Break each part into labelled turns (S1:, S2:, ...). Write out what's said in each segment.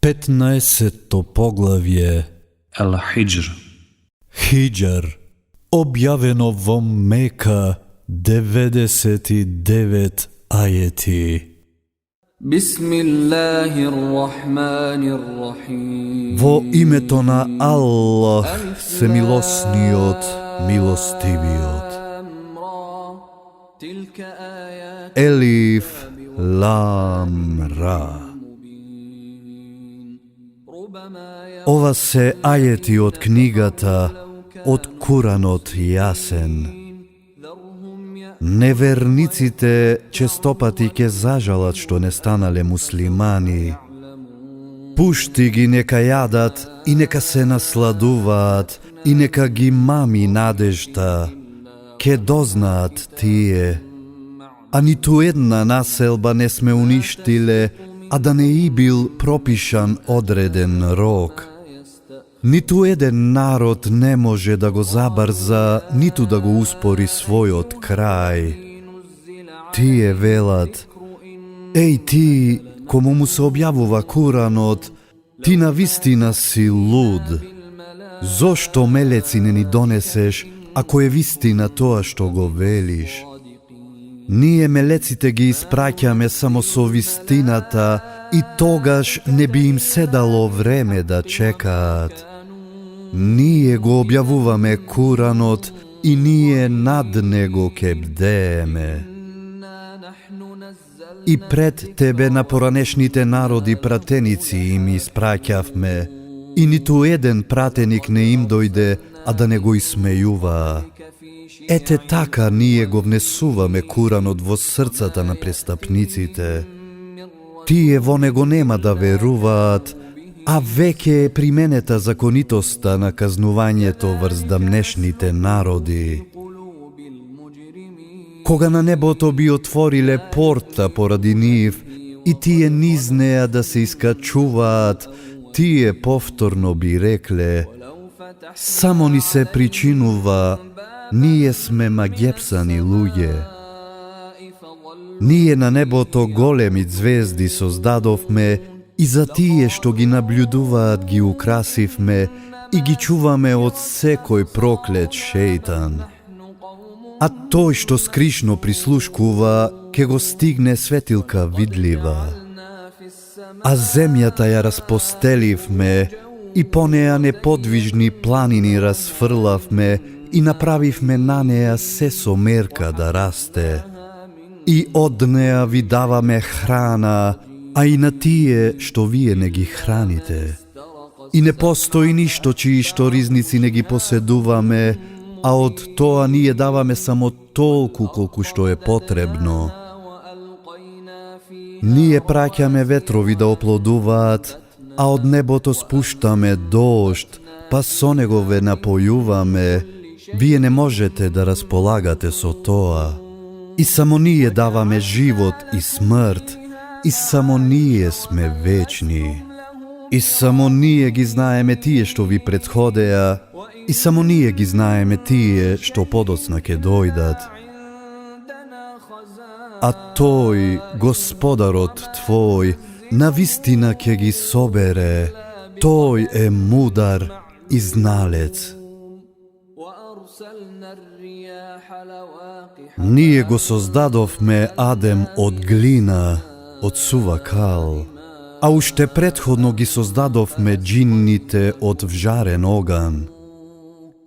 S1: 15. poglavje
S2: Al-Hijr.
S1: Hidžar, objavljeno vo Meka, 99 ajeti.
S3: Bismillahirrahmanirrahim.
S1: Vo ime to na Allah, se milosniot, milostiviot. Elif, Lam, Ra. Ova se ajeti od knjigata, od Kuranot jasen. Nevernicite će stopati ke zažalat što ne stanale muslimani. Pušti gi neka jadat i neka se nasladuvat i neka gi mami nadežta, ke doznat tije. A ni tu jedna naselba ne sme uništile, a da ne i bil propišan odreden rok. Ni tu jedan narod ne može da go zabarza, nitu da go uspori svoj od kraj. Ti je velat, ej ti, komu mu se objavuva Kuranot, ti na vistina si lud. Zašto meleci ne ni doneseš, ako je vistina toa što go veliš? Nije melecite gi ispraćame samo so vistinata i togaš ne bi im se dalo vreme da čekat. Nije go objavuvame Kuranot i nije nad nego ke bdeme. I pred tebe na poranešните narodi pratenici im ispraćavme i ni tu jedan pratenik ne im dojde, a da ne go ismejuva. Ете така ние го внесуваме Куранот во срцата на престапниците. Тие во него нема да веруваат, а веќе е применета законитоста на казнувањето врз дамнешните народи. Кога на небото би отвориле порта поради нив и тие низ неа да се искачуваат, тие повторно би рекле: само ни се причинува, ние сме магепсани луѓе. Ние на небото големи звезди создадовме и за тие што ги наблюдуваат ги украсивме и ги чуваме од секој проклет шејтан. А тој што скришно прислушкува, ке го стигне светилка видлива. А земјата ја распостеливме и по неа неподвижни планини расфрлавме и направивме на неа се со мерка да расте. И од неа ви даваме храна, а и на тие што вие не ги храните. И не постои ништо чии што ризници не ги поседуваме, а од тоа ние даваме само толку колку што е потребно. Ние праќаме ветрови да оплодуваат, а од небото спуштаме дожд, па со него ве напојуваме. Вие не можете да располагате со тоа. И само ние даваме живот и смрт, и само ние сме вечни. И само ние ги знаеме тие што ви претходеа, и само ние ги знаеме тие што подоцна ке дојдат. А тој, Господарот твој, навистина ке ги собере, тој е мудар и зналец. Ние го создадовме Адем од глина, од сува кал, а уште претходно ги создадовме джинните од вжарен оган.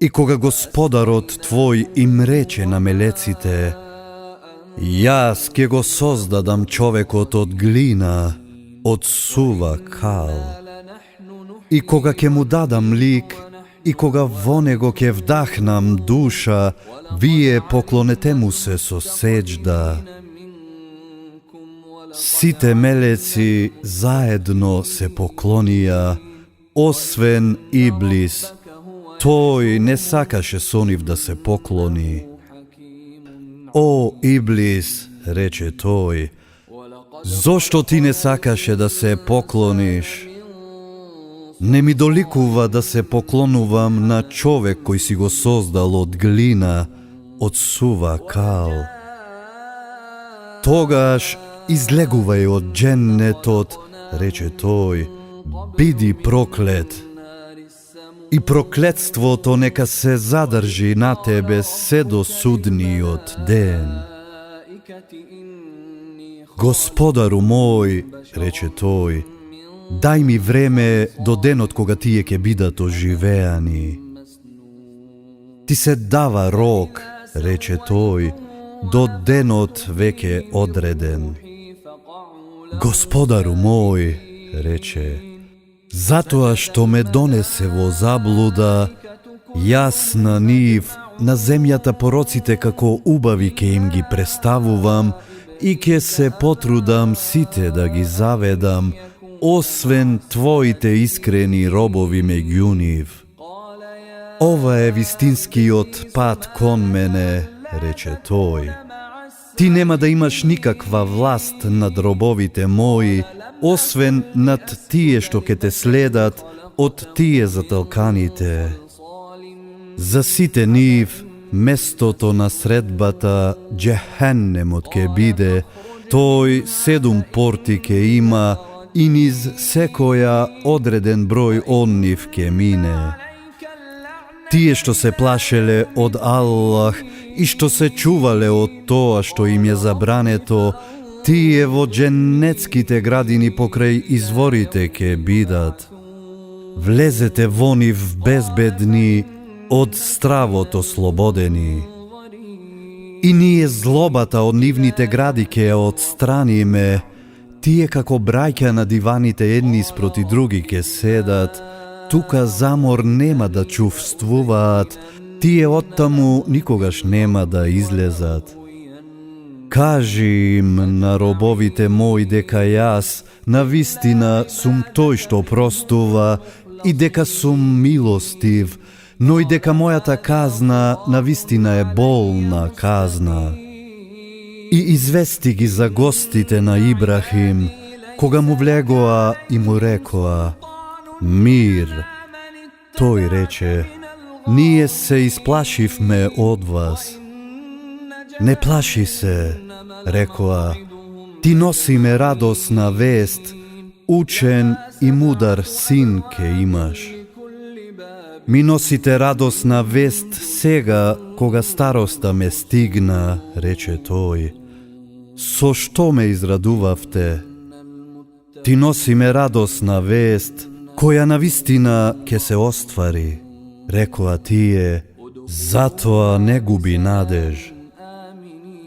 S1: И кога Господарот твој им рече на мелеците: јас ке го создадам човекот од глина, од сува кал. И кога ке му дадам лик, и кога во него ке вдахнам душа, вие поклонете му се со сеџда. Сите мелеци заедно се поклонија, освен Иблис. Тој не сакаше со нив да се поклони. О, Иблис, рече тој, зошто ти не сакаше да се поклониш? Не ми доликува да се поклонувам на човек кој си го создал од глина, од сува кал. Тогаш излегувај од дженнетот, рече тој, Биди проклет. И проклетството нека се задржи на тебе се до судниот ден. Господару мој, рече тој, дај ми време до денот кога тие ќе бидат оживеани. Ти се дава рок, рече тој, до денот веќе одреден. Господару мој, рече, затоа што ме донесе во заблуда, јас на нив, на земјата пороците како убави ке им ги представувам и ке се потрудам сите да ги заведам, освен твоите искрени робови меѓу нив. Ова е вистинскиот пат кон мене, рече тој. Ти нема да имаш никаква власт над робовите мои, освен над тие што ке те следат од тие заталканите. За сите нив, местото на средбата, Джехеннемот ке биде, тој 7 порти ке има и низ секоја одреден број он нив ке мине. Тие што се плашеле од Аллах и што се чувале од тоа што им е забрането, тие во дженнетските градини покрај изворите ке бидат. Влезете во нив безбедни, од стравот ослободени. И ние злобата од нивните гради ке ја отстраниме, тие како браќа на диваните едни спроти други ке седат, тука замор нема да чувствуваат, тие оттаму никогаш нема да излезат. Кажи им на робовите мои дека јас навистина сум тој што простува и дека сум милостив, но и дека мојата казна навистина е болна казна. И извести ги за гостите на Ибрахим, кога му влегоа и му рекоа: мир. Тој рече: ние се исплашивме од вас. Не плаши се, рекоа, ти носиме радосна вест, учен и мудар син ке имаш. Ми носите радосна вест сега, кога староста ме стигна, рече тој. Со што ме израдувавте? Ти носиме радосна вест, која навистина ке се оствари, рекоа тие, затоа не губи надеж.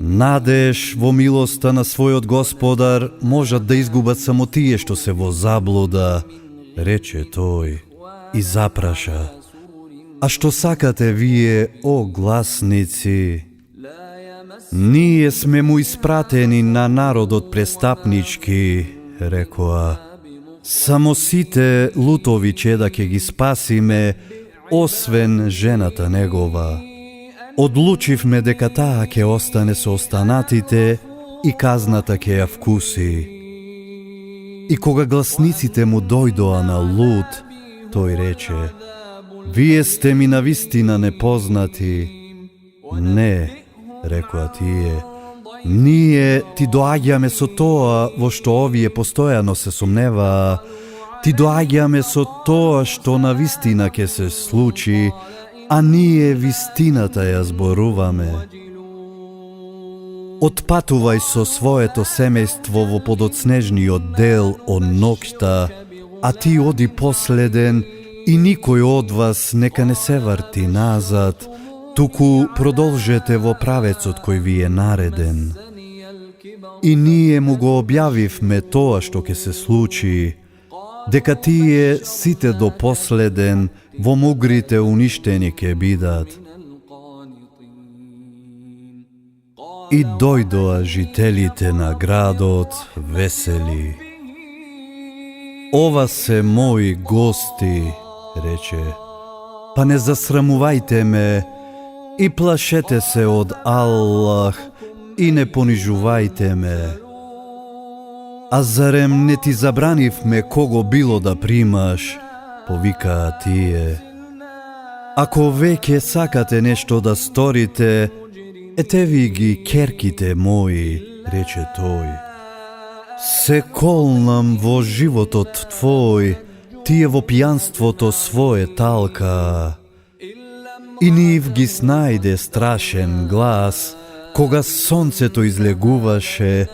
S1: Надеж во милоста на својот Господар можат да изгубат само тие што се во заблуда, рече тој и запраша. А што сакате вие, о гласници? Ние сме му испратени на народот престапнички, рекоа. Само сите лутови чеда ќе ги спасиме, освен жената негова. Одлучивме дека таа ќе остане со останатите и казната ќе ја вкуси. И кога гласниците му дојдоа на Лут, тој рече: вие сте ми навистина непознати. Не, рекоа тие, ние ти доаѓаме со тоа во што овие постојано се сомневаа, ти доаѓаме со тоа што навистина ќе се случи, а ние вистината ја зборуваме. Отпатувај со своето семејство во подоцнежниот дел од ноќта, а ти оди последен и никој од вас нека не се врти назад, туку продолжете во правецот кој ви е нареден. И ние му го објавивме тоа што ќе се случи, дека тие сите до последен во мугрите уништени ќе бидат. И дојдоа жителите на градот весели. Ова се мои гости, рече, па не засрамувајте ме и плашете се од Аллах и не понижувајте ме. А зарем не ти забранивме кого било да примаш, повикаа тие. Ако веќе сакате нешто да сторите, ете ви ги керките мои, рече тој. Се колнам во животот Твој, Тие во пијанството свое талка. И нив ги снајде страшен глас, кога сонцето излегуваше,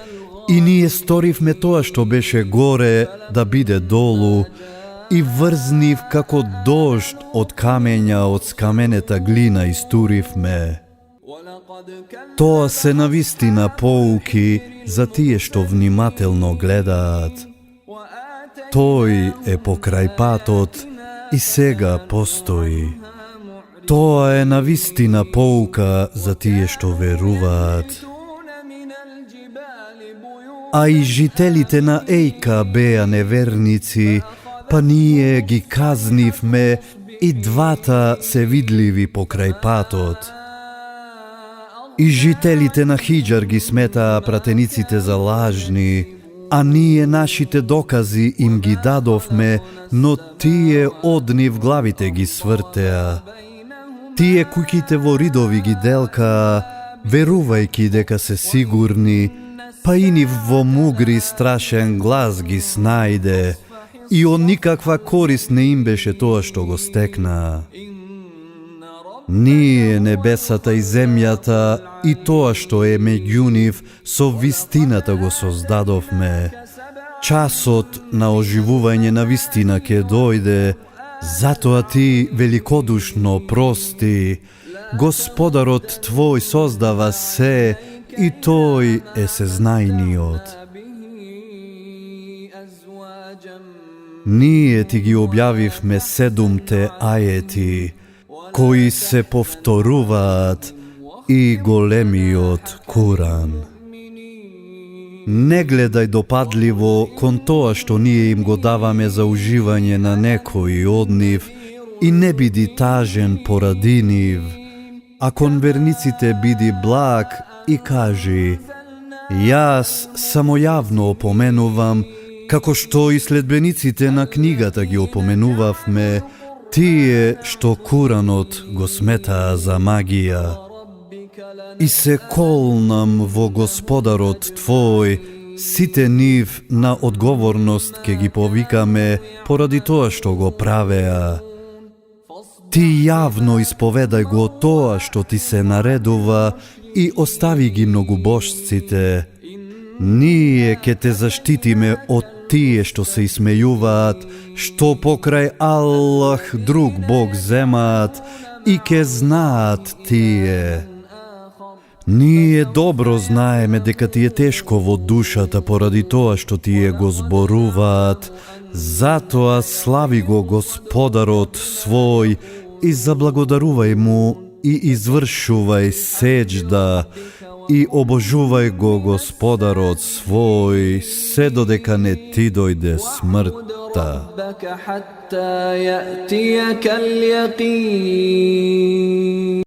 S1: и ние сторивме тоа што беше горе да биде долу, и врзнив како дожд од камења од скаменета глина истуривме. Тоа се навистина поуки за тие што внимателно гледаат. Тој е покрај патот и сега постои. Тоа е навистина поука за тие што веруваат. А и жителите на Ејка беа неверници, па ние ги казнивме и двата се видливи покрај патот. И жителите на Хиџар ги сметаа пратениците за лажни, а ние нашите докази им ги дадовме, но тие од нив главите ги свртеа. Тие куќите во ридови ги делкаа, верувајки дека се сигурни, па и нив во мугри страшен глас ги снајде, и од никаква корист не им беше тоа што го стекнаа. Ние, небесата и земјата, и тоа што е меѓу нив, со вистината го создадовме. Часот на оживување на вистина ќе дојде, затоа ти великодушно прости. Господарот Твој создава се, и Тој е сезнајниот. Ние ти ги објавивме 7 ајети, кои се повторуваат, и големиот Куран. Не гледај допадливо кон тоа што ние им го даваме за уживање на некои од нив, и не биди тажен поради нив, а кон верниците биди благ и кажи: јас само јавно опоменувам, како што и следбениците на книгата ги опоменувавме, тие што Куранот го сметаа за магија. И се колнам во Господарот Твој, сите нив на одговорност ке ги повикаме поради тоа што го правеа. Ти јавно исповедај го тоа што ти се наредува и остави ги многобожците. Ние ке те заштитиме од тие што се исмејуваат, што покрај Аллах друг Бог земаат, и ке знаат тие. Ние добро знаеме дека ти е тешко во душата поради тоа што тие го зборуваат, затоа слави го Господарот свој и заблагодарувај му и извршувај сеџда и обожувај го Господарот свој се додека не ти дојде смртта.